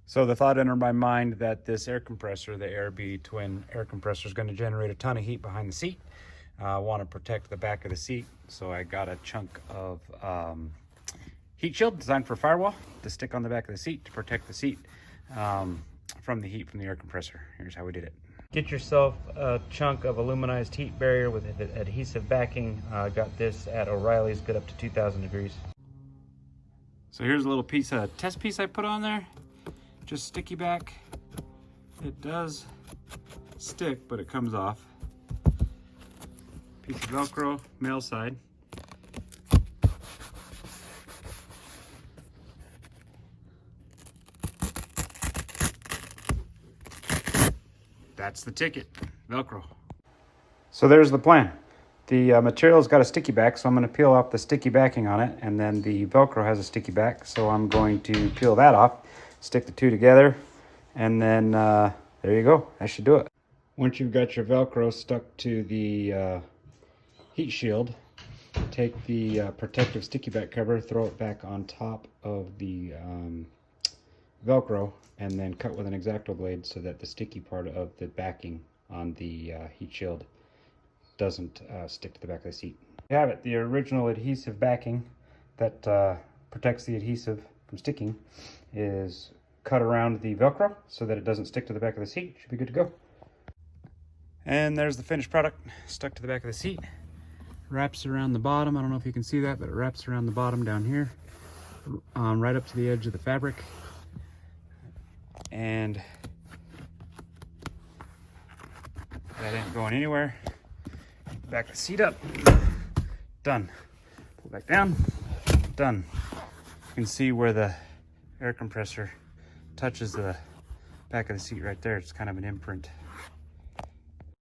So the thought entered my mind that this air compressor, the ARB twin air compressor, is going to generate a ton of heat behind the seat. I want to protect the back of the seat, so I got a chunk of heat shield designed for firewall to stick on the back of the seat to protect the seat from the heat from the air compressor. Here's how we did it. Get yourself a chunk of aluminized heat barrier with adhesive backing. I got this at O'Reilly's, good up to 2,000 degrees. So here's a little test piece I put on there. Just sticky back. It does stick, but it comes off. Piece of Velcro, male side. That's the ticket, Velcro. So there's the plan. The material's got a sticky back, so I'm going to peel off the sticky backing on it, and then the Velcro has a sticky back, so I'm going to peel that off, stick the two together, and then there you go. That should do it. Once you've got your Velcro stuck to the heat shield, take the protective sticky back cover, throw it back on top of the Velcro, and then cut with an X-Acto blade so that the sticky part of the backing on the heat shield doesn't stick to the back of the seat. You have it, the original adhesive backing that protects the adhesive from sticking is cut around the Velcro so that it doesn't stick to the back of the seat. Should be good to go. And there's the finished product stuck to the back of the seat. Wraps around the bottom. I don't know if you can see that, but it wraps around the bottom down here, right up to the edge of the fabric. And that ain't going anywhere. Back the seat up. Done. Pull back down. Done. You can see where the air compressor touches the back of the seat right there. It's kind of an imprint.